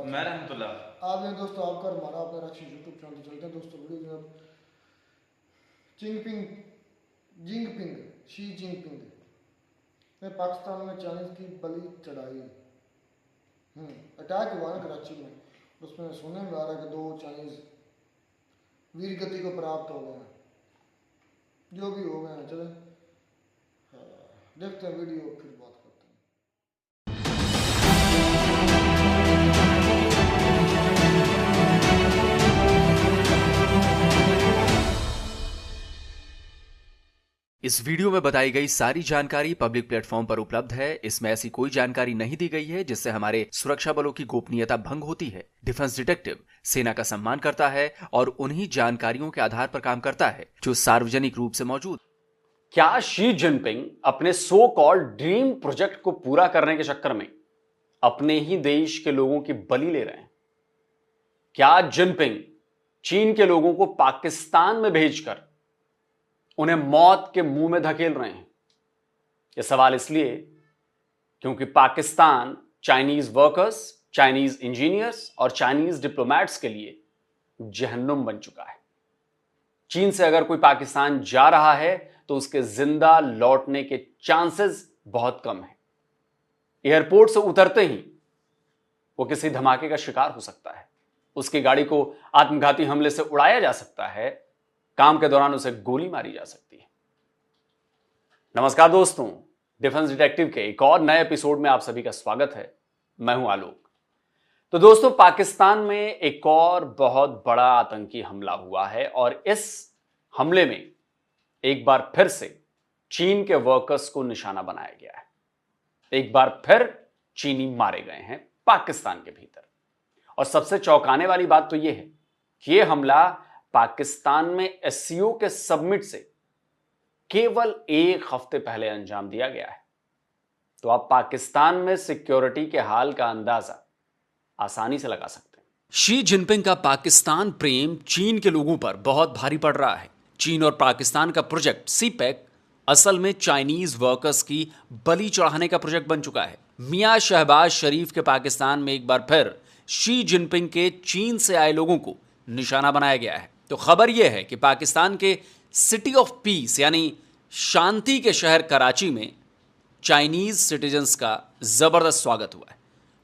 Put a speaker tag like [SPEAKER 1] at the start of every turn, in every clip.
[SPEAKER 1] बरकातहू।
[SPEAKER 2] मैं रहमतुल्लाह।
[SPEAKER 1] आप हैं दोस्तों, आपका और हमारा अपना रक्षी यूट्यूब चैनल चलते हैं दोस्तों। वीडियो में जिंगपिंग शी जिंगपिंग ने पाकिस्तान में चाइनीज की बलि चढ़ाई। अटैक हुआ ना कराची में, उसमें सुनने में आ रहा है कि 2 चाइनीज वीर गति को प्राप्त हो गए हैं। जो भी हो गए हैं, चले देखते हैं वीडियो, फिर बात करते हैं।
[SPEAKER 3] इस वीडियो में बताई गई सारी जानकारी पब्लिक प्लेटफॉर्म पर उपलब्ध है। इसमें ऐसी कोई जानकारी नहीं दी गई है जिससे हमारे सुरक्षा बलों की गोपनीयता भंग होती है। डिफेंस डिटेक्टिव सेना का सम्मान करता है और उन्हीं जानकारियों के आधार पर काम करता है जो सार्वजनिक रूप से मौजूद।
[SPEAKER 4] क्या शी जिनपिंग अपने सो कॉल्ड ड्रीम प्रोजेक्ट को पूरा करने के चक्कर में अपने ही देश के लोगों की बलि ले रहे हैं? क्या जिनपिंग चीन के लोगों को पाकिस्तान में भेजकर उन्हें मौत के मुंह में धकेल रहे हैं? यह सवाल इसलिए क्योंकि Pakistan Chinese workers, Chinese engineers और चाइनीज डिप्लोमैट्स के लिए जहन्नुम बन चुका है। चीन से अगर कोई पाकिस्तान जा रहा है तो उसके जिंदा लौटने के चांसेस बहुत कम हैं। एयरपोर्ट से उतरते ही वो किसी धमाके का शिकार हो सकता है, उसकी गाड़ी को आत्मघाती हमले से उड़ाया जा सकता है, काम के दौरान उसे गोली मारी जा सकती है। नमस्कार दोस्तों, डिफेंस डिटेक्टिव के एक और नए एपिसोड में आप सभी का स्वागत है। मैं हूं आलोक। तो दोस्तों, पाकिस्तान में एक और बहुत बड़ा आतंकी हमला हुआ है और इस हमले में एक बार फिर से चीन के वर्कर्स को निशाना बनाया गया है। एक बार फिर चीनी मारे गए हैं पाकिस्तान के भीतर। और सबसे चौंकाने वाली बात तो यह है कि यह हमला पाकिस्तान में एससीओ के सबमिट से केवल 1 हफ्ते पहले अंजाम दिया गया है। तो आप पाकिस्तान में सिक्योरिटी के हाल का अंदाजा आसानी से लगा सकते हैं।
[SPEAKER 3] शी जिनपिंग का पाकिस्तान प्रेम चीन के लोगों पर बहुत भारी पड़ रहा है। चीन और पाकिस्तान का प्रोजेक्ट सीपेक असल में चाइनीज वर्कर्स की बलि चढ़ाने का प्रोजेक्ट बन चुका है। मियां शहबाज शरीफ के पाकिस्तान में एक बार फिर शी जिनपिंग के चीन से आए लोगों को निशाना बनाया गया है। तो खबर यह है कि पाकिस्तान के सिटी ऑफ पीस यानी शांति के शहर कराची में चाइनीज सिटीजन्स का जबरदस्त स्वागत हुआ है।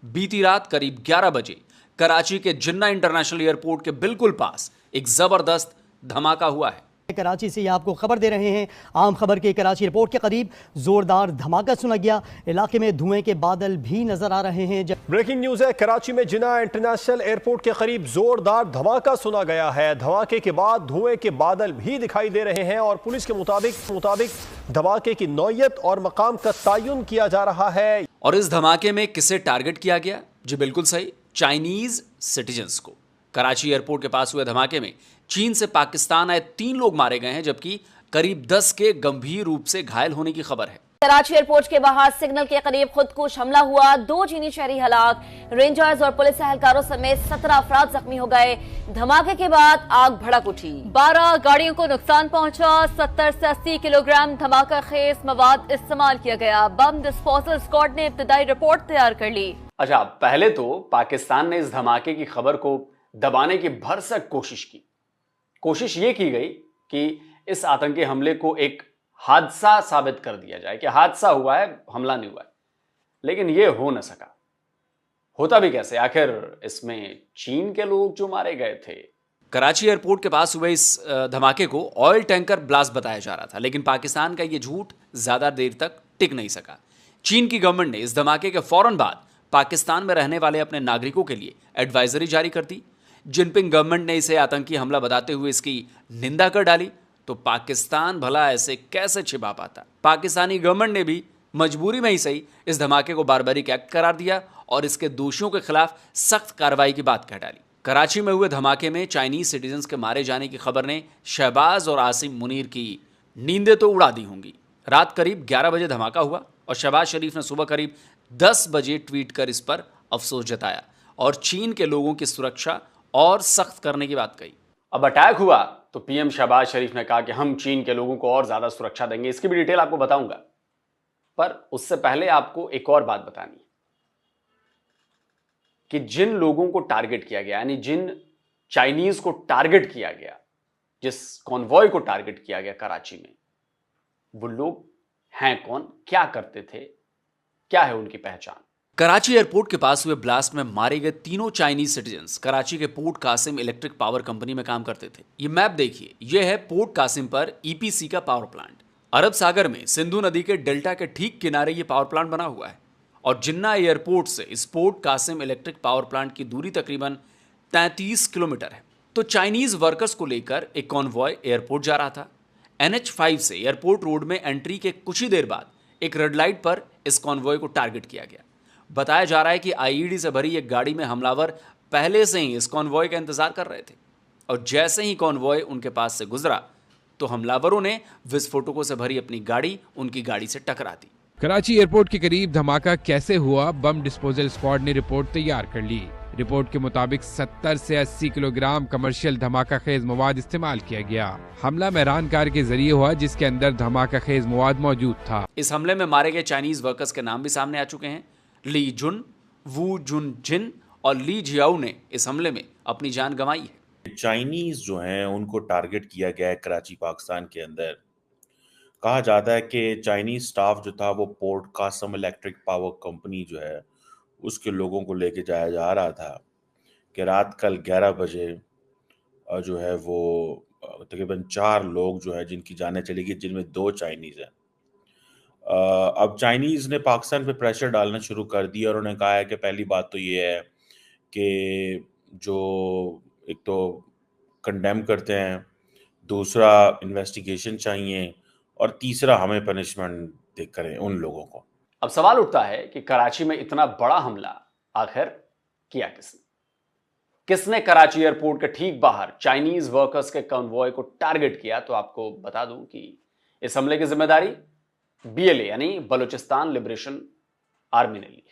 [SPEAKER 3] बीती रात करीब 11 बजे कराची के जिन्ना इंटरनेशनल एयरपोर्ट के बिल्कुल पास एक जबरदस्त धमाका हुआ है।
[SPEAKER 5] कराची से आपको खबर दे रहे हैं। आम खबर के कराची एयरपोर्ट के करीब जोरदार धमाका सुना गया। इलाके में धुएं के बादल भी नजर आ रहे हैं।
[SPEAKER 6] ब्रेकिंग न्यूज है, कराची में जिन्ना इंटरनेशनल एयरपोर्ट के करीब जोरदार धमाका सुना गया है। धमाके के बाद धुएं के बादल भी दिखाई दे रहे हैं और पुलिस के मुताबिक धमाके की नौयत और मकाम का तयन किया जा रहा है।
[SPEAKER 3] और इस धमाके में किसे टारगेट किया गया? जी बिल्कुल सही, चाइनीज सिटीजन्स को। कराची एयरपोर्ट के पास हुए धमाके में चीन से पाकिस्तान आए 3 लोग मारे गए हैं, जबकि करीब 10 के गंभीर रूप से घायल होने की खबर है।
[SPEAKER 7] कराची एयरपोर्ट के बाहर सिग्नल के करीब खुदकुश हमला हुआ। 2 चीनी शहरी हलाक, रेंजर्स और पुलिस एहलकारों समेत 17 अफराद जख्मी हो गए। धमाके के बाद आग भड़क उठी। 12 गाड़ियों को नुकसान पहुंचा। 70 से 80 किलोग्राम धमाका खेज मवाद इस्तेमाल किया गया। बम डिस्पोजल स्क्वाड ने इब्तदाई रिपोर्ट तैयार कर ली।
[SPEAKER 4] अच्छा, पहले तो पाकिस्तान ने इस धमाके की खबर को दबाने की भरसक कोशिश की। कोशिश ये की गई कि इस आतंकी हमले को एक हादसा साबित कर दिया जाए कि हादसा हुआ है, हमला नहीं हुआ है। लेकिन यह हो न सका। होता भी कैसे? आखिर इसमें चीन के लोग जो मारे गए थे।
[SPEAKER 3] कराची एयरपोर्ट के पास हुए इस धमाके को ऑयल टैंकर ब्लास्ट बताया जा रहा था, लेकिन पाकिस्तान का यह झूठ ज्यादा देर तक टिक नहीं सका। चीन की गवर्नमेंट ने इस धमाके के फौरन बाद पाकिस्तान में रहने वाले अपने नागरिकों के लिए एडवाइजरी जारी कर दी। जिनपिंग गवर्नमेंट ने इसे आतंकी हमला बताते हुए इसकी निंदा कर डाली। तो पाकिस्तान भला ऐसे कैसे छिपा पाता? पाकिस्तानी गवर्नमेंट ने भी मजबूरी में ही सही इस धमाके को बारबारिक एक्ट करार दिया और इसके दोषियों के खिलाफ सख्त कार्रवाई की बात कह डाली। कराची में हुए धमाके में चाइनीज सिटीजन्स के मारे जाने की खबर ने शहबाज और आसिम मुनीर की नींदें तो उड़ा दी होंगी। रात करीब 11 बजे धमाका हुआ और शहबाज शरीफ ने सुबह करीब 10 बजे ट्वीट कर इस पर अफसोस जताया और चीन के लोगों की सुरक्षा और सख्त करने की बात कही।
[SPEAKER 4] अब अटैक हुआ तो पीएम शहबाज शरीफ ने कहा कि हम चीन के लोगों को और ज्यादा सुरक्षा देंगे। इसकी भी डिटेल आपको बताऊंगा, पर उससे पहले आपको एक और बात बतानी है। कि जिन लोगों को टारगेट किया गया, यानी जिन चाइनीज को टारगेट किया गया, जिस कॉन्वॉय को टारगेट किया गया कराची में, वो लोग हैं कौन, क्या करते थे, क्या है उनकी पहचान?
[SPEAKER 3] कराची एयरपोर्ट के पास हुए ब्लास्ट में मारे गए तीनों चाइनीज सिटीजन्स कराची के port Qasim electric power company में काम करते थे। ये मैप देखिए, यह है पोर्ट कासिम पर ईपीसी का पावर प्लांट। अरब सागर में सिंधु नदी के डेल्टा के ठीक किनारे ये पावर प्लांट बना हुआ है और जिन्ना एयरपोर्ट से इस port Qasim electric power plant की दूरी तकरीबन 33 किलोमीटर है। तो चाइनीज वर्कर्स को लेकर एक कॉन्वॉय एयरपोर्ट जा रहा था। NH5 से एयरपोर्ट रोड में एंट्री के कुछ ही देर बाद एक रेड लाइट पर इस कॉन्वॉय को टारगेट किया गया। बताया जा रहा है कि IED से भरी एक गाड़ी में हमलावर पहले से ही इस कॉन्वॉय का इंतजार कर रहे थे और जैसे ही कॉन्वॉय उनके पास से गुजरा तो हमलावरों ने विस्फोटकों से भरी अपनी गाड़ी उनकी गाड़ी से टकरा दी।
[SPEAKER 2] कराची एयरपोर्ट के करीब धमाका कैसे हुआ, बम डिस्पोजल स्क्वाड ने रिपोर्ट तैयार कर ली। रिपोर्ट के मुताबिक 70 से 80 किलोग्राम कमर्शियल धमाका खेज मवाद इस्तेमाल किया गया। हमला मेहरान कार के जरिए हुआ जिसके अंदर धमाका खेज मवाद मौजूद था।
[SPEAKER 3] इस हमले में मारे गए चाइनीज वर्कर्स के नाम भी सामने आ चुके हैं। ली जुन, वू जुन जिन और ली जियाओ ने इस हमले में अपनी जान गंवाई है।
[SPEAKER 8] चाइनीज जो हैं उनको टारगेट किया गया है कराची पाकिस्तान के अंदर। कहा जाता है कि चाइनीज स्टाफ जो था वो port Qasim electric power company जो है उसके लोगों को लेके जाया जा रहा था कि रात कल 11 बजे जो है वो तकरीबन 4 लोग जो है जिनकी जानें चली गई, जिनमें 2 चाइनीज हैं। अब चाइनीज ने पाकिस्तान पे प्रेशर डालना शुरू कर दिया और उन्होंने कहा है कि पहली बात तो ये है कि जो एक तो कंडेम करते हैं, दूसरा इन्वेस्टिगेशन चाहिए और तीसरा हमें पनिशमेंट दे करें उन लोगों को।
[SPEAKER 4] अब सवाल उठता है कि कराची में इतना बड़ा हमला आखिर किया किसने? किसने कराची एयरपोर्ट के ठीक बाहर चाइनीज वर्कर्स के कॉन्वॉय को टारगेट किया? तो आपको बता दूं कि इस हमले की जिम्मेदारी BLA यानी बलूचिस्तान लिबरेशन आर्मी ने ली।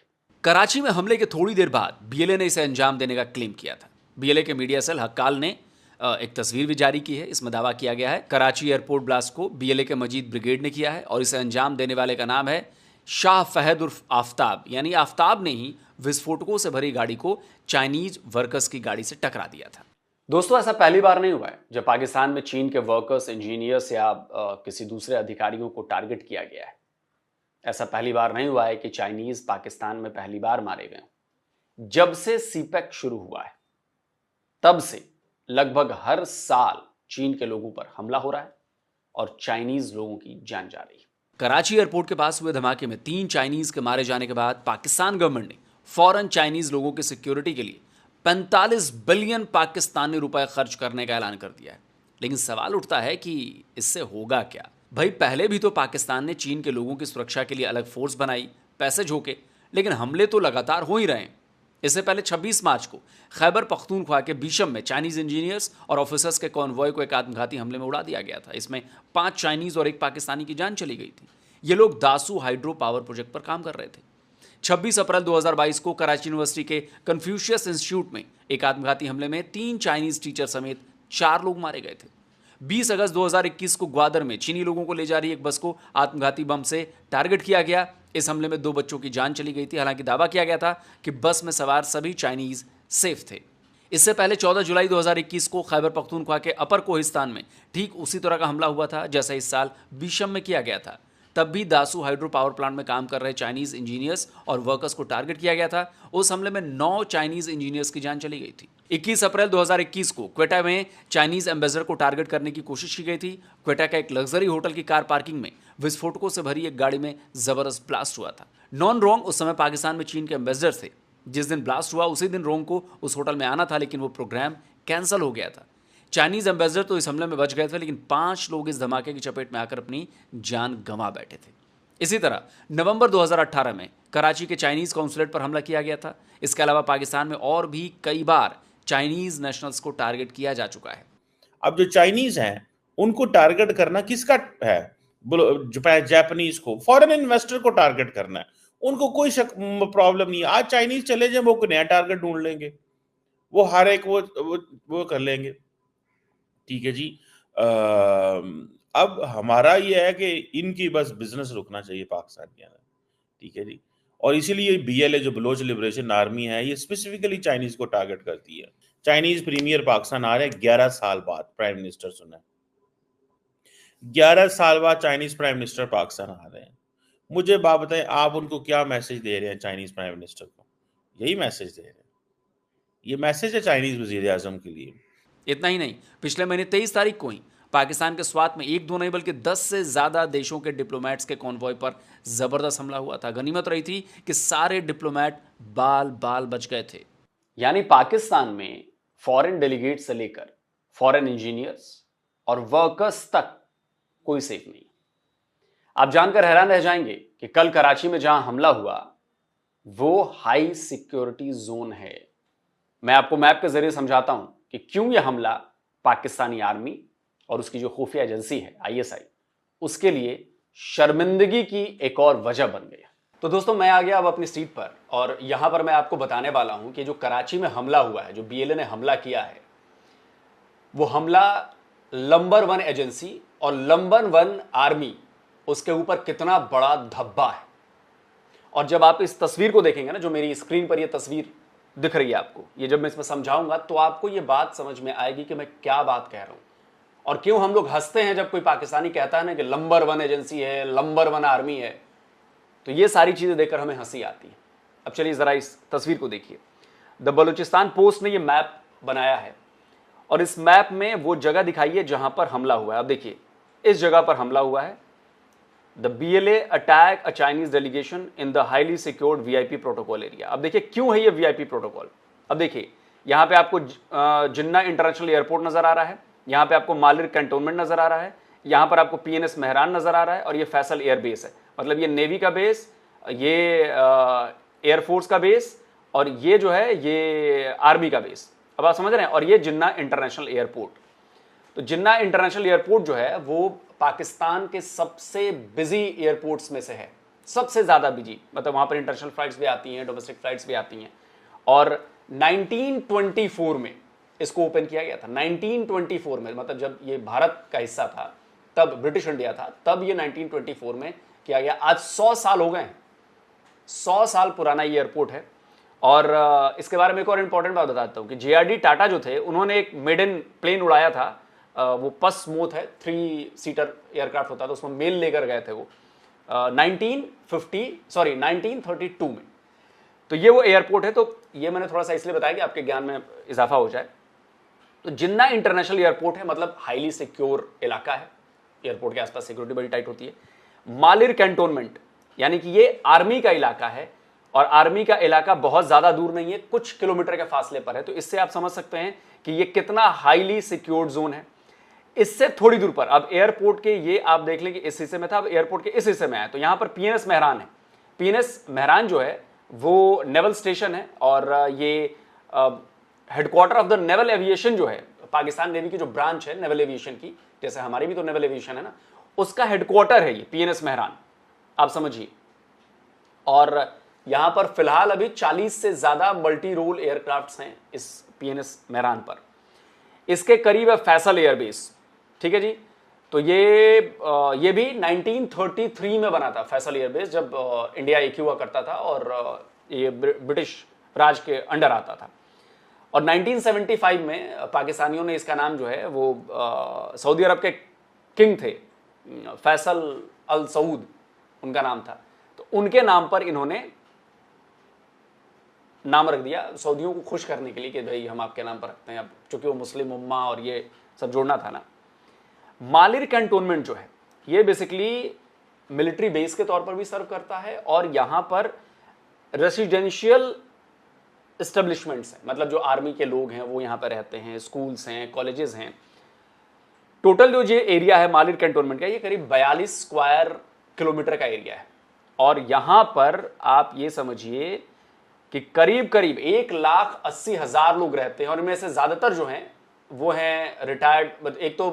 [SPEAKER 3] कराची में हमले के थोड़ी देर बाद BLA ने इसे अंजाम देने का क्लेम किया था। BLA के मीडिया सेल हक्काल ने एक तस्वीर भी जारी की है। इसमें दावा किया गया है कराची एयरपोर्ट ब्लास्ट को BLA के मजीद ब्रिगेड ने किया है और इसे अंजाम देने वाले का नाम है शाह फहद उर्फ आफ्ताब, यानी आफ्ताब ने ही विस्फोटकों से भरी गाड़ी को चाइनीज वर्कर्स की गाड़ी से टकरा दिया था।
[SPEAKER 4] दोस्तों, ऐसा पहली बार नहीं हुआ है जब पाकिस्तान में चीन के वर्कर्स, इंजीनियर्स या किसी दूसरे अधिकारियों को टारगेट किया गया है। ऐसा पहली बार नहीं हुआ है कि चाइनीज पाकिस्तान में पहली बार मारे गए। जब से CPEC शुरू हुआ है तब से लगभग हर साल चीन के लोगों पर हमला हो रहा है और चाइनीज लोगों की जान जा रही है।
[SPEAKER 3] कराची एयरपोर्ट के पास हुए धमाके में 3 चाइनीज के मारे जाने के बाद पाकिस्तान गवर्नमेंट ने फौरन चाइनीज लोगों की सिक्योरिटी के लिए 45 बिलियन पाकिस्तानी रुपए खर्च करने का ऐलान कर दिया है। लेकिन सवाल उठता है कि इससे होगा क्या? भाई, पहले भी तो पाकिस्तान ने चीन के लोगों की सुरक्षा के लिए अलग फोर्स बनाई, पैसे झोंके, लेकिन हमले तो लगातार हो ही रहे हैं। इससे पहले 26 मार्च को खैबर पख्तूनख्वा के बीशम में चाइनीज इंजीनियर्स और ऑफिसर्स के कॉन्वॉय को एक आत्मघाती हमले में उड़ा दिया गया था। इसमें 5 चाइनीज और 1 पाकिस्तानी की जान चली गई थी। ये लोग दासू हाइड्रो पावर प्रोजेक्ट पर काम कर रहे थे। 26 अप्रैल 2022 को कराची यूनिवर्सिटी के कन्फ्यूशियस इंस्टीट्यूट में एक आत्मघाती हमले में 3 चाइनीज टीचर समेत 4 लोग मारे गए थे। 20 अगस्त 2021 को ग्वादर में चीनी लोगों को ले जा रही एक बस को आत्मघाती बम से टारगेट किया गया। इस हमले में 2 बच्चों की जान चली गई थी। हालांकि दावा किया गया था कि बस में सवार सभी चाइनीज सेफ थे। इससे पहले 14 जुलाई 2021 को खैबर पख्तूनख्वा के अपर कोहिस्तान में ठीक उसी तरह का हमला हुआ था जैसा इस साल बीशम में किया गया था। तब भी दासू हाइड्रो पावर प्लांट में काम कर रहे चाइनीज इंजीनियर्स और वर्कर्स को टारगेट किया गया था। उस हमले में 9 चाइनीज इंजीनियर्स की जान चली गई थी। 21 अप्रैल 2021 को क्वेटा में चाइनीज एम्बेसडर को टारगेट करने की कोशिश की गई थी। क्वेटा का एक लग्जरी होटल की कार पार्किंग में विस्फोटकों से भरी एक गाड़ी में जबरदस्त ब्लास्ट हुआ था। नॉन रोंग उस समय पाकिस्तान में चीन के एम्बेसडर थे। जिस दिन ब्लास्ट हुआ उसी दिन रोंग को उस होटल में आना था, लेकिन वो प्रोग्राम कैंसिल हो गया था। चाइनीज एम्बेसडर तो इस हमले में बच गए थे, लेकिन 5 लोग इस धमाके की चपेट में आकर अपनी जान गंवा बैठे थे। इसी तरह नवंबर 2018 में कराची के चाइनीज कॉन्सुलेट पर हमला किया गया था। इसके अलावा पाकिस्तान में और भी कई बार चाइनीज नेशनल्स को टारगेट किया जा चुका है।
[SPEAKER 8] अब जो चाइनीज हैं उनको टारगेट करना किसका है? जापानीज को, फॉरेन इन्वेस्टर को टारगेट करना है। उनको कोई प्रॉब्लम नहीं है। आज चाइनीज चले जाए, वो नया टारगेट ढूंढ लेंगे, वो हर एक वो कर लेंगे। ठीक है जी। अब हमारा ये है कि इनकी बस बिजनेस रुकना चाहिए पाकिस्तान के अंदर। ठीक है जी। और इसीलिए BLA जो बलोच लिबरेशन आर्मी है, ये स्पेसिफिकली चाइनीज को टारगेट करती है। चाइनीज प्रीमियर पाकिस्तान आ रहे हैं 11 साल बाद, प्राइम मिनिस्टर सुने, 11 साल बाद चाइनीज प्राइम मिनिस्टर पाकिस्तान आ रहे हैं। मुझे बात बताएं, आप उनको क्या मैसेज दे रहे हैं चाइनीज प्राइम मिनिस्टर को? यही मैसेज दे रहे हैं। ये मैसेज है चाइनीज वजीर आजम के लिए।
[SPEAKER 3] इतना ही नहीं, पिछले महीने 23 तारीख को ही पाकिस्तान के स्वात में 1-2 नहीं बल्कि 10 से ज्यादा देशों के डिप्लोमेट्स के कॉन्वॉय पर जबरदस्त हमला हुआ था। गनीमत रही थी कि सारे डिप्लोमेट बाल बाल बच गए थे।
[SPEAKER 4] यानी पाकिस्तान में फॉरेन डेलीगेट से लेकर फॉरेन इंजीनियर्स और वर्कर्स तक कोई सेफ नहीं। आप जानकर हैरान रह जाएंगे कि कल कराची में जहां हमला हुआ वो हाई सिक्योरिटी जोन है। मैं आपको मैप के जरिए समझाता हूं कि क्यों यह हमला पाकिस्तानी आर्मी और उसकी जो खुफिया एजेंसी है ISI, उसके लिए शर्मिंदगी की एक और वजह बन गई। तो दोस्तों, मैं आ गया अब अपनी सीट पर और यहां पर मैं आपको बताने वाला हूं कि जो कराची में हमला हुआ है, जो BLA ने हमला किया है, वो हमला नंबर 1 एजेंसी और नंबर 1 आर्मी, उसके ऊपर कितना बड़ा धब्बा है। और जब आप इस तस्वीर को देखेंगे ना, जो मेरी स्क्रीन पर ये तस्वीर दिख रही है आपको, ये जब मैं इसमें समझाऊंगा तो आपको ये बात समझ में आएगी कि मैं क्या बात कह रहा हूं और क्यों हम लोग हंसते हैं जब कोई पाकिस्तानी कहता है ना कि नंबर 1 एजेंसी है, नंबर 1 आर्मी है। तो ये सारी चीजें देखकर हमें हंसी आती है। अब चलिए जरा इस तस्वीर को देखिए। द बलूचिस्तान पोस्ट ने ये मैप बनाया है और इस मैप में वो जगह दिखाई है जहां पर हमला हुआ है। अब देखिए, इस जगह पर हमला हुआ है। The BLA attack a Chinese delegation in the highly secured VIP protocol area. अब देखिए क्यों है ये VIP प्रोटोकॉल। अब देखिए, यहां पे आपको जिन्ना इंटरनेशनल एयरपोर्ट नजर आ रहा है, यहां पे आपको मालिर कैंटोनमेंट नजर आ रहा है, यहां पर आपको PNS मेहरान नजर आ रहा है और ये फैसल एयर बेस है। मतलब ये नेवी का बेस, ये एयरफोर्स का बेस और ये जो है ये आर्मी का बेस। अब आप समझ रहे हैं। और ये जिन्ना इंटरनेशनल एयरपोर्ट, तो जिन्ना इंटरनेशनल एयरपोर्ट जो है वो पाकिस्तान के सबसे बिजी एयरपोर्ट्स में से है, सबसे ज्यादा बिजी। मतलब वहां पर इंटरनेशनल फ्लाइट्स भी आती हैं, डोमेस्टिक फ्लाइट्स भी आती हैं। और 1924 में इसको ओपन किया गया था। 1924 में, मतलब जब ये भारत का हिस्सा था, तब ब्रिटिश इंडिया था, तब ये 1924 में किया गया। आज 100 साल हो गए, 100 साल पुराना ये एयरपोर्ट है। और इसके बारे में एक और इंपॉर्टेंट बात बताता हूं कि JRD टाटा जो थे, उन्होंने एक मेडन प्लेन उड़ाया था। वो पसमोथ है, 3 सीटर एयरक्राफ्ट होता था, उसमें मेल लेकर गए थे वो 1932 में। तो ये वो एयरपोर्ट है। तो ये मैंने थोड़ा सा इसलिए बताया कि आपके ज्ञान में इजाफा हो जाए। तो जिन्ना इंटरनेशनल एयरपोर्ट है, मतलब हाईली सिक्योर इलाका है। एयरपोर्ट के आसपास सिक्योरिटी बड़ी टाइट होती है। मालिर कैंटोनमेंट, यानी कि ये आर्मी का इलाका है और आर्मी का इलाका बहुत ज्यादा दूर नहीं है, कुछ किलोमीटर के फासले पर है। तो इससे आप समझ सकते हैं कि ये कितना हाईली सिक्योर्ड जोन है। इससे थोड़ी दूर पर अब एयरपोर्ट के, ये आप देख लें कि इस हिस्से में था, अब एयरपोर्ट के इस हिस्से में आया तो यहां पर PNS मेहरान है। PNS मेहरान जो है वो नेवल स्टेशन है और ये headquarter of the naval aviation जो है, पाकिस्तान नेवी की जो ब्रांच है नेवल एविएशन की, जैसे हमारी भी तो नेवल एविएशन है ना, उसका हेडक्वार्टर है ये PNS मेहरान, आप समझिए। और यहां पर फिलहाल अभी 40 से ज्यादा मल्टी रोल एयरक्राफ्ट्स हैं इस PNS मेहरान पर। इसके करीब है फैसल एयरबेस, ठीक है जी। तो ये भी 1933 में बना था फैसल एयरबेस, जब इंडिया एक हुआ करता था और ये ब्रिटिश राज के अंडर आता था। और 1975 में पाकिस्तानियों ने इसका नाम जो है वो सऊदी अरब के किंग थे, फैसल अल सऊद उनका नाम था, तो उनके नाम पर इन्होंने नाम रख दिया सऊदियों को खुश करने के लिए कि भाई हम आपके नाम पर रखते हैं। अब चूंकि वो मुस्लिम उम्मा और ये सब जोड़ना था ना। मालिर कैंटोनमेंट जो है ये बेसिकली मिलिट्री बेस के तौर पर भी सर्व करता है और यहां पर रेसिडेंशियल एस्टेब्लिशमेंट्स हैं, मतलब जो आर्मी के लोग हैं वो यहां पर रहते हैं, स्कूल्स हैं, कॉलेजेस हैं। टोटल जो ये एरिया है मालिर कैंटोनमेंट का, ये करीब 42 स्क्वायर किलोमीटर का एरिया है। और यहां पर आप ये समझिए कि करीब करीब 1,80,000 लोग रहते हैं और इनमें से ज्यादातर जो हैं वो हैं रिटायर्ड, एक तो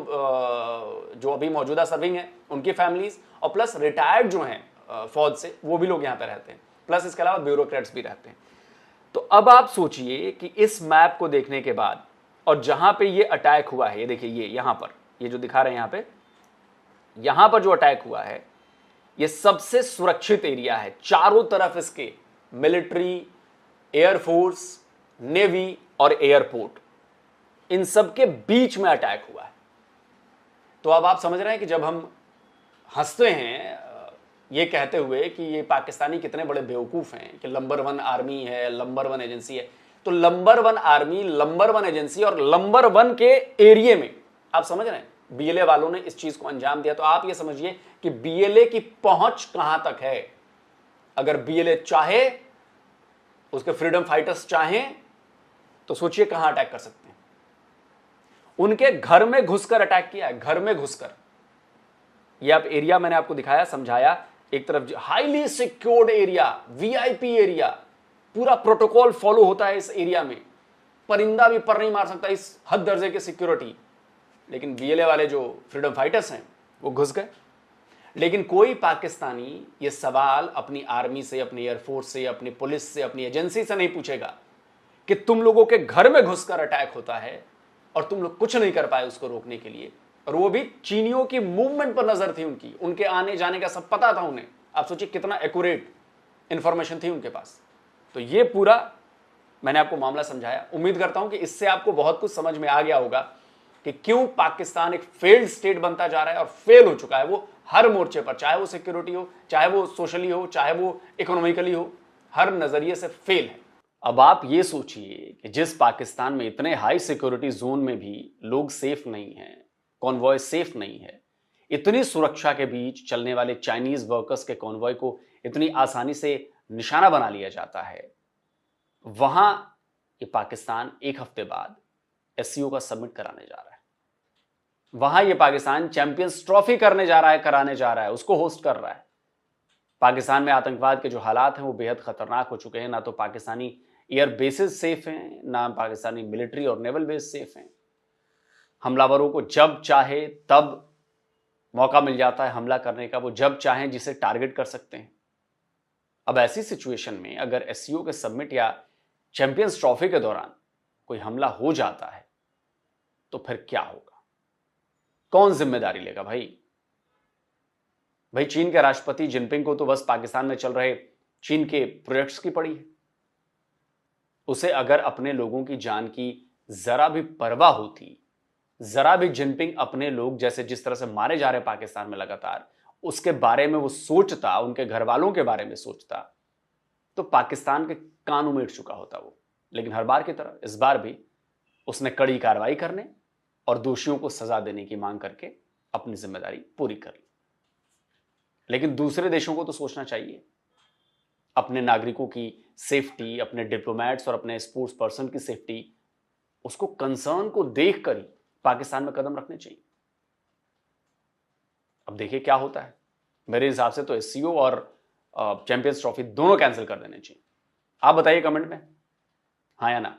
[SPEAKER 4] जो अभी मौजूदा सर्विंग है उनकी फैमिलीज, और प्लस रिटायर्ड जो हैं फौज से वो भी लोग यहाँ पे रहते हैं, प्लस इसके अलावा ब्यूरोक्रेट्स भी रहते हैं। तो अब आप सोचिए कि इस मैप को देखने के बाद और जहां पे ये अटैक हुआ है, ये देखिए, ये यहां पर, ये जो दिखा रहे हैं यहां पर जो अटैक हुआ है, ये सबसे सुरक्षित एरिया है, चारों तरफ इसके मिलिट्री, एयरफोर्स, नेवी और एयरपोर्ट, इन सब के बीच में अटैक हुआ है। तो अब आप समझ रहे हैं कि जब हम हंसते हैं ये कहते हुए कि ये पाकिस्तानी कितने बड़े बेवकूफ हैं कि नंबर 1 आर्मी है, नंबर 1 एजेंसी है, तो नंबर 1 आर्मी, नंबर 1 एजेंसी और नंबर 1 के एरिया में आप समझ रहे हैं बीएलए वालों ने इस चीज को अंजाम दिया। तो आप ये समझिए कि बीएलए की पहुंच कहां तक है। अगर बीएलए चाहे, उसके फ्रीडम फाइटर्स चाहें, तो सोचिए कहां अटैक कर सकते हैं। उनके घर में घुसकर अटैक किया है, घर में घुसकर। ये आप एरिया मैंने आपको दिखाया, समझाया। एक तरफ highly secured area, VIP area, पूरा प्रोटोकॉल फॉलो होता है इस एरिया में, परिंदा भी पर नहीं मार सकता, इस हद दर्जे की सिक्योरिटी। लेकिन बीएलए वाले जो फ्रीडम फाइटर्स हैं वो घुस गए। लेकिन कोई पाकिस्तानी ये सवाल अपनी आर्मी से, अपनी एयरफोर्स से, अपनी पुलिस से, अपनी एजेंसी से नहीं पूछेगा कि तुम लोगों के घर में घुसकर अटैक होता है और तुम लोग कुछ नहीं कर पाए उसको रोकने के लिए। और वो भी चीनियों की मूवमेंट पर नजर थी उनकी, उनके आने जाने का सब पता था उन्हें। आप सोचिए कितना एक्यूरेट इंफॉर्मेशन थी उनके पास। तो ये पूरा मैंने आपको मामला समझाया। उम्मीद करता हूं कि इससे आपको बहुत कुछ समझ में आ गया होगा कि क्यों पाकिस्तान एक फेल्ड स्टेट बनता जा रहा है और फेल हो चुका है वो हर मोर्चे पर, चाहे वो सिक्योरिटी हो, चाहे वो सोशली हो, चाहे वो इकोनॉमिकली हो, हर नजरिए से फेल है। अब आप ये सोचिए कि जिस पाकिस्तान में इतने हाई सिक्योरिटी जोन में भी लोग सेफ नहीं हैं, कॉन्वॉय सेफ नहीं है, इतनी सुरक्षा के बीच चलने वाले चाइनीज वर्कर्स के कॉन्वॉय को इतनी आसानी से निशाना बना लिया जाता है, वहां ये पाकिस्तान एक हफ्ते बाद एससीओ का सबमिट कराने जा रहा है। वहां ये पाकिस्तान चैंपियंस ट्रॉफी कराने जा रहा है, उसको होस्ट कर रहा है। पाकिस्तान में आतंकवाद के जो हालात हैं वो बेहद खतरनाक हो चुके हैं। ना तो पाकिस्तानी एयर बेसेस सेफ हैं, ना पाकिस्तानी मिलिट्री और नेवल बेस सेफ हैं। हमलावरों को जब चाहे तब मौका मिल जाता है हमला करने का, वो जब चाहें जिसे टारगेट कर सकते हैं। अब ऐसी सिचुएशन में अगर एससीओ के सबमिट या चैंपियंस ट्रॉफी के दौरान कोई हमला हो जाता है तो फिर क्या होगा? कौन जिम्मेदारी लेगा भाई? चीन के राष्ट्रपति जिनपिंग को तो बस पाकिस्तान में चल रहे चीन के प्रोजेक्ट्स की पड़ी है। उसे अगर अपने लोगों की जान की जरा भी परवाह होती, जरा भी जिनपिंग अपने लोग जैसे जिस तरह से मारे जा रहे पाकिस्तान में लगातार, उसके बारे में वो सोचता, उनके घर वालों के बारे में सोचता, तो पाकिस्तान के कान उमेट चुका होता वो। लेकिन हर बार की तरह इस बार भी उसने कड़ी कार्रवाई करने और दोषियों को सजा देने की मांग करके अपनी जिम्मेदारी पूरी कर ली। लेकिन दूसरे देशों को तो सोचना चाहिए, अपने नागरिकों की सेफ्टी, अपने डिप्लोमेट्स और अपने स्पोर्ट्स पर्सन की सेफ्टी, उसको कंसर्न को देखकर ही पाकिस्तान में कदम रखने चाहिए। अब देखिए क्या होता है। मेरे हिसाब से तो एससीओ और चैंपियंस ट्रॉफी दोनों कैंसिल कर देने चाहिए। आप बताइए कमेंट में हाँ या ना।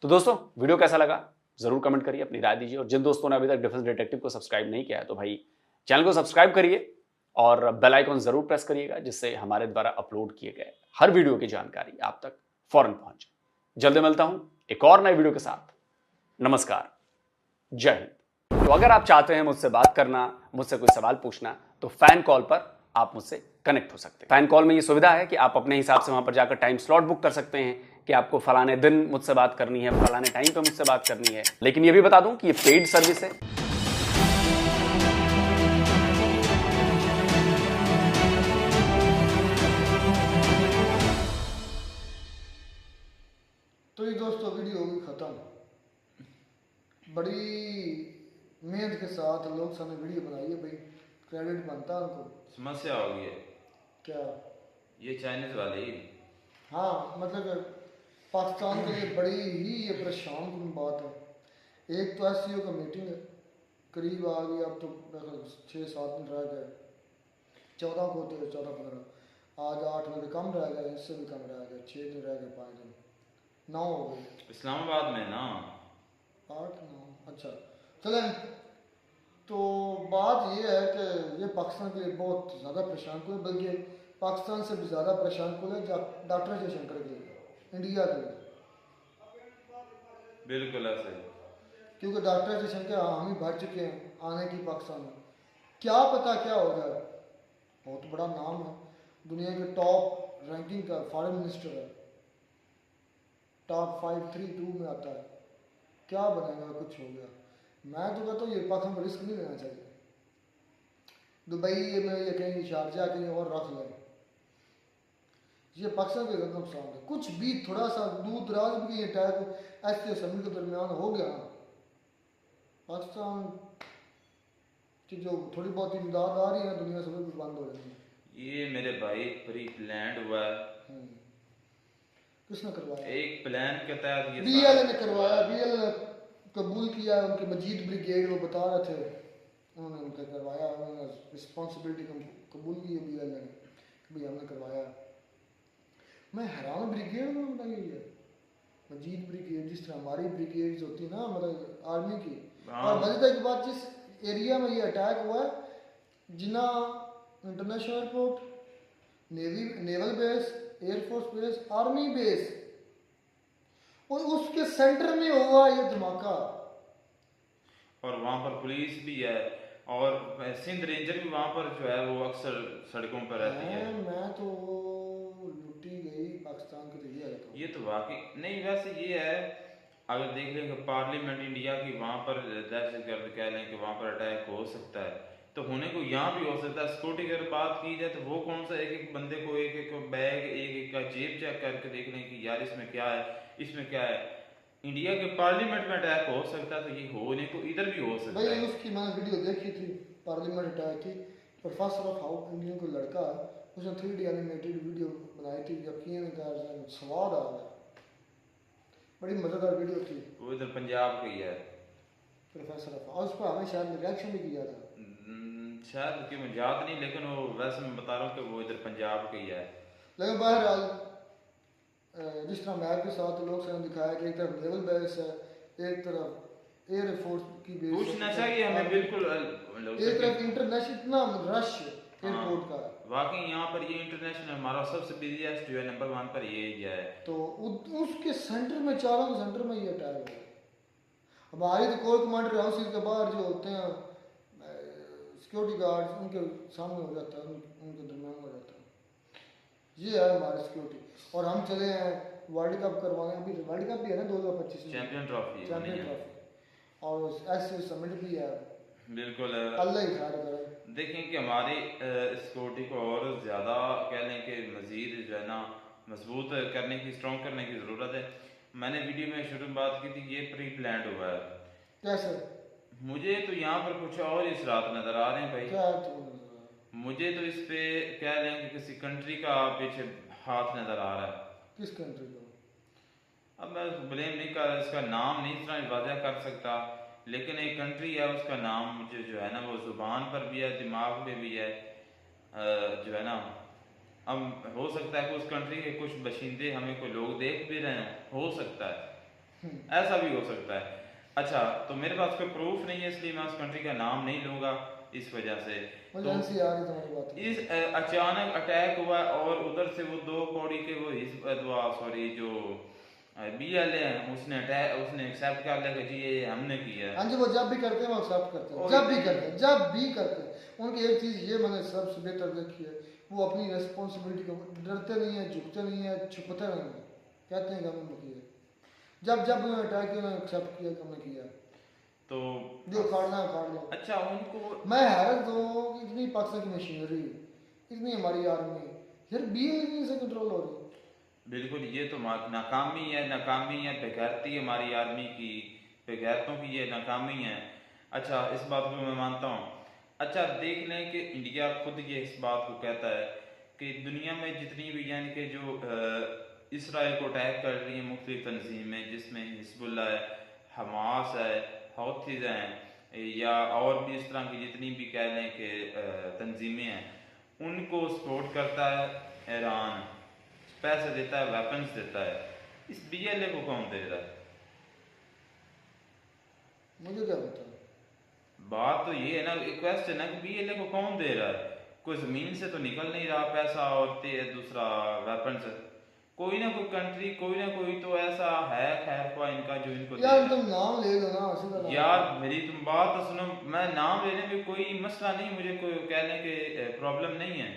[SPEAKER 4] तो दोस्तों वीडियो कैसा लगा जरूर कमेंट करिए, अपनी राय दीजिए। और जिन दोस्तों ने अभी तक डिफेंस डिटेक्टिव को सब्सक्राइब नहीं किया है तो भाई चैनल को सब्सक्राइब करिए और बेल आइकन जरूर प्रेस करिएगा, जिससे हमारे द्वारा अपलोड किए गए हर वीडियो की जानकारी आप तक फौरन पहुंचे। जल्दी मिलता हूं एक और नए वीडियो के साथ। नमस्कार, जय हिंद। तो अगर आप चाहते हैं मुझसे बात करना, मुझसे कोई सवाल पूछना, तो फैन कॉल पर आप मुझसे कनेक्ट हो सकते हैं। फैन कॉल में ये सुविधा है कि आप अपने हिसाब से वहां पर जाकर टाइम स्लॉट बुक कर सकते हैं कि आपको फलाने दिन मुझसे बात करनी है, फलाने टाइम पे मुझसे बात करनी है। लेकिन ये भी बता दूं कि ये पेड सर्विस है।
[SPEAKER 1] तो ये दोस्तों वीडियो होगी खत्म। बड़ी मेहनत के साथ लोग सामने वीडियो बनाई है भाई, क्रेडिट बनता है उनको।
[SPEAKER 9] समस्या हो गई है
[SPEAKER 1] क्या?
[SPEAKER 9] ये चाइनीज वाले ही।
[SPEAKER 1] हाँ, मतलब पाकिस्तान के लिए बड़ी ही ये परेशान कुन बात है। एक तो एससीओ का मीटिंग है, करीब आ गई, अब तो 6-7 दिन रह गए। 14 को होते 14-15, आज 8 बजे कम रह गए, इससे भी कम रह गए, 6 दिन रह गए, 5 दिन, 9 हो गए।
[SPEAKER 9] इस्लामाबाद में ना
[SPEAKER 1] 8-9, अच्छा चलें। तो बात ये है कि ये पाकिस्तान के लिए बहुत ज़्यादा परेशान कुल, बल्कि पाकिस्तान से भी ज़्यादा परेशान कुल है डॉक्टर जयशंकर के लिए, इंडिया के लिए।
[SPEAKER 9] बिल्कुल ऐसा ही,
[SPEAKER 1] क्योंकि डॉक्टर जयशंकर हामी भर चुके हैं आने की पाकिस्तान में। क्या पता क्या हो जाए, बहुत बड़ा नाम है, दुनिया के टॉप रैंकिंग का फॉरेन मिनिस्टर है, टॉप 532 में आता है। क्या बनेगा, कुछ हो गया। मैं तो कहता हूँ ये पाकिस्तान को रिस्क नहीं लेना चाहिए। दुबई में ये कहीं शारजा कहीं और रख लें, ये पाकिस्तान के गलत नुकसान है। कुछ भी थोड़ा सा दूर दराज भी कहीं अटैक ऐसे असम्बली के दरमियान हो गया, पाकिस्तान की जो थोड़ी बहुत इमदाद आ रही है दुनिया से वो भी बंद हो जाएगी।
[SPEAKER 9] ये मेरे भाई प्री प्लान्ड हुआ है।
[SPEAKER 1] किसने करवाया?
[SPEAKER 9] एक प्लान के तहत ये
[SPEAKER 1] बीएलए ने करवाया, बीएलए ने कबूल किया है। उनके मजीद ब्रिगेड वो बता रहे थे, उन्होंने उनका करवाया, उन्होंने रिस्पॉन्सिबिलिटी कबूल की है बीएलए ने, भी हमने करवाया। मैं हैरान, ब्रिगेड में बनाई हुई है मजीद ब्रिगेड, जिस तरह हमारी ब्रिगेड्स होती है ना मतलब आर्मी की। और मजेदार की बात, जिस एरिया में ये अटैक हुआ है, Jinnah international airport, naval base, air force base, army base, और उसके सेंटर में हुआ ये धमाका।
[SPEAKER 9] और वहाँ पर पुलिस भी है और सिंध रेंजर भी वहाँ पर जो है वो अक्सर सड़कों पर रहती है।
[SPEAKER 1] मैं तो लुटी गई पाकिस्तान की तो
[SPEAKER 9] ये तो वाकई नहीं। वैसे ये है, अगर देख लें कि पार्लियामेंट इंडिया की वहाँ पर दहशतगर्द कह लें कि वहाँ पर अटैक हो सकता है, तो होने को यहाँ भी हो सकता है। सिक्योरिटी की अगर बात की जाए तो वो कौन सा एक एक बंदे को एक एक बैग, एक एक का जेब चेक करके देख लें कि यार इसमें क्या है, इसमें क्या है। इंडिया के पार्लियामेंट में अटैक हो सकता है, तो ये होने को इधर भी हो सकता है।
[SPEAKER 1] उसकी मैंने वीडियो देखी थी पार्लियामेंट अटैक की, प्रोफेसर ऑफ हाउ इंडियन को लड़का है, उसने 3D एनिमेटेड वीडियो बनाई थी, यकीन कर स्वाद आ गया, बड़ी मजेदार वीडियो थी।
[SPEAKER 9] वो इधर पंजाब का ही है
[SPEAKER 1] प्रोफेसर ऑफ, और उस पर हमें शायद रिएक्शन भी किया था
[SPEAKER 9] शायद, कि मुझे याद नहीं, लेकिन वो वैसे मैं बता रहा हूँ कि वो इधर पंजाब का ही है।
[SPEAKER 1] लेकिन बहरहाल जिस तरह मैप के साथ लोग से दिखाया कि एक तरफ नेवल बेस है, एक तरफ एयर फोर्स की बेस,
[SPEAKER 9] पूछना चाहिए हमें बिल्कुल,
[SPEAKER 1] एक तरफ इंटरनेशनल इतना रश एयरपोर्ट का।
[SPEAKER 9] वाकई यहाँ पर ये इंटरनेशनल हमारा सबसे बिजीएस्ट जो है नंबर 1 पर ये है।
[SPEAKER 1] तो उसके सेंटर में, चारों के सेंटर में ये अटैक हुआ। हमारी तो कोर कमांडर हाउस के बाहर जो होते हैं सिक्योरिटी गार्ड, उनके सामने हो जाता है, उनके दरमियान हो जाता है। ये है हमारी सिक्योरिटी। और हम चले हैं वर्ल्ड कप करवाने, अभी वर्ल्ड कप भी है ना 2025 में,
[SPEAKER 9] चैंपियन ट्रॉफी,
[SPEAKER 1] और ऐसे समिट भी है।
[SPEAKER 9] बिल्कुल,
[SPEAKER 1] अल्लाह ही खैर करे।
[SPEAKER 9] देखें कि हमारी सिक्योरिटी को और ज़्यादा कह लें कि मज़ीद जो है ना मजबूत करने की, स्ट्रॉन्ग करने की ज़रूरत है। मैंने वीडियो में शुरू में बात की थी, ये प्री प्लान्ड हुआ है।
[SPEAKER 1] कैसे?
[SPEAKER 9] मुझे तो यहाँ पर कुछ और इस रात नज़र आ रहे हैं भाई।
[SPEAKER 1] क्या है?
[SPEAKER 9] मुझे तो इस पे कह लें कि किसी कंट्री का पीछे हाथ नज़र आ रहा है।
[SPEAKER 1] किस कंट्री का?
[SPEAKER 9] अब मैं ब्लेम नहीं कर, इसका नाम नहीं इतना वाज़ह कर सकता, लेकिन एक कंट्री है, उसका नाम मुझे जो है ना वो ज़ुबान पर भी है, दिमाग में भी है, जो है ना। अब हो सकता है कि उस कंट्री के कुछ बशिंदे हमें कोई लोग देख भी रहे हैं, हो सकता है, ऐसा भी हो सकता है। अच्छा, तो मेरे पास कोई प्रूफ नहीं है, इसलिए मैं उस कंट्री का नाम नहीं लूँगा इस वजह से। तो इस अचानक अटैक हुआ और उधर से वो 2 कौड़ी के वो जो बीएलए हैं, उसने एक्सेप्ट कर लिया कि जी ये हमने किया है।
[SPEAKER 1] हाँ जी, वो जब भी करते हैं वो एक्सेप्ट करते हैं, जब भी करते हैं। उनकी एक चीज़ ये मैंने सबसे बेहतर देखी है, वो अपनी रिस्पॉन्सिबिलिटी को डरते नहीं है, झुकते नहीं है, छुपते नहीं है, कहते हैं कि हमने किया। जब उन्होंने अटैक किया, उन्होंने एक्सेप्ट किया कि हमने किया, तो जो उखाड़ना है उखाड़ लो।
[SPEAKER 9] अच्छा, उनको मैं
[SPEAKER 1] हैरत हूँ, इतनी पाकिस्तान की मशीनरी, इतनी हमारी आर्मी, फिर बीएलए से कंट्रोल हो रही है।
[SPEAKER 9] बिल्कुल, ये तो नाकामी है, बेगैरती हमारी आर्मी की, बेगैरतों की ये नाकामी है। अच्छा, इस बात को मैं मानता हूँ। अच्छा, देख लें कि इंडिया खुद ये इस बात को कहता है कि दुनिया में जितनी भी यानी कि जो इसराइल को अटैक कर रही है मुख्तलिफ तंजीमें, जिसमें हिजबुल्लाह है, हमास है, हौथीज़ हैं, या और भी इस तरह की जितनी भी कह लें कि तंजीमें हैं, उनको सपोर्ट करता है ईरान, पैसे देता है, वेपन्स देता है। इस बीएलए को कौन दे रहा है?
[SPEAKER 1] मुझे क्या पता।
[SPEAKER 9] बात तो ये है ना, एक क्वेश्चन है कि बीएलए को कौन दे रहा है? कोई जमीन से तो निकल नहीं रहा पैसा, और दूसरा वेपन्स कोई ना कोई कंट्री, कोई ना कोई तो ऐसा है खैर ख्वाह इनका जो इनको
[SPEAKER 1] यार तुम नाम ले लो ना सीधा नाम।
[SPEAKER 9] यार मेरी तुम बात तो सुनो, मैं नाम लेने में कोई मसला नहीं, मुझे कोई कहने के प्रॉब्लम नहीं है,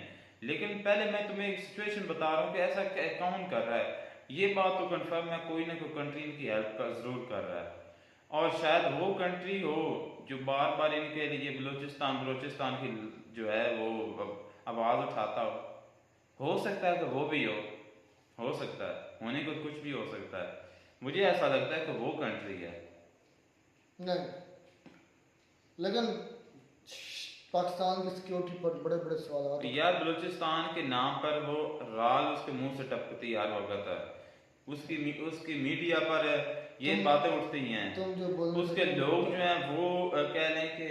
[SPEAKER 9] लेकिन पहले मैं तुम्हें एक सिचुएशन बता रहा हूँ कि ऐसा कौन कर रहा है। ये बात तो कंफर्म है, कोई ना कोई कंट्री इनकी हेल्प का जरूर कर रहा है, और शायद वो कंट्री हो जो बार बार इनके लिए बलूचिस्तान की जो है वो आवाज़ उठाता हो सकता है कि वो भी हो सकता है, होने को कुछ भी हो सकता है। मुझे ऐसा लगता है कि वो कंट्री है।
[SPEAKER 1] नहीं, लेकिन पाकिस्तान की सिक्योरिटी पर बड़े बड़े सवाल
[SPEAKER 9] यार बलूचिस्तान के नाम पर वो राल उसके मुंह से टपकती यार वक्त है, उसकी मीडिया पर ये बातें उठती हैं, उसके लोग जो हैं वो कह लें कि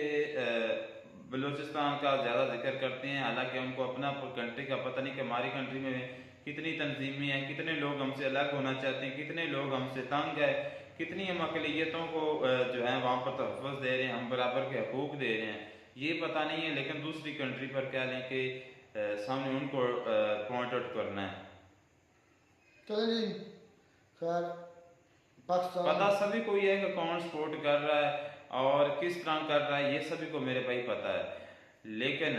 [SPEAKER 9] बलूचिस्तान का ज़्यादा जिक्र करते हैं, हालांकि उनको अपना कंट्री का पता नहीं कि हमारी कंट्री में कितनी तंजीमें हैं, कितने लोग हमसे अलग होना चाहते हैं, कितने लोग हमसे तंग है, कितनी हम अकलियतों को जो है वहाँ पर तहफ़्फ़ुज़ दे रहे हैं, हम बराबर के हकूक़ दे रहे हैं, ये पता नहीं है, लेकिन दूसरी कंट्री पर कह लें कि सामने उनको पॉइंट आउट करना है।
[SPEAKER 1] चलें जी, खैर पाकिस्तान
[SPEAKER 9] पता सभी को ये है कि कौन सपोर्ट कर रहा है और किस तरह कर रहा है, ये सभी को मेरे भाई पता है, लेकिन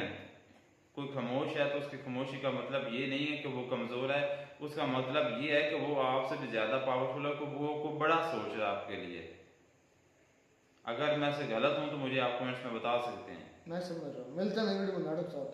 [SPEAKER 9] कोई खामोश है तो उसकी खामोशी का मतलब ये नहीं है कि वो कमज़ोर है, उसका मतलब ये है कि वो आपसे भी ज़्यादा पावरफुल है, कि वो को बड़ा सोच रहा है आपके लिए। अगर मैं से गलत हूँ तो मुझे आप कमेंट्स में बता सकते हैं।
[SPEAKER 1] मैं समझ रहा हूँ। मिलते हैं वीडियो में नाटक साथ।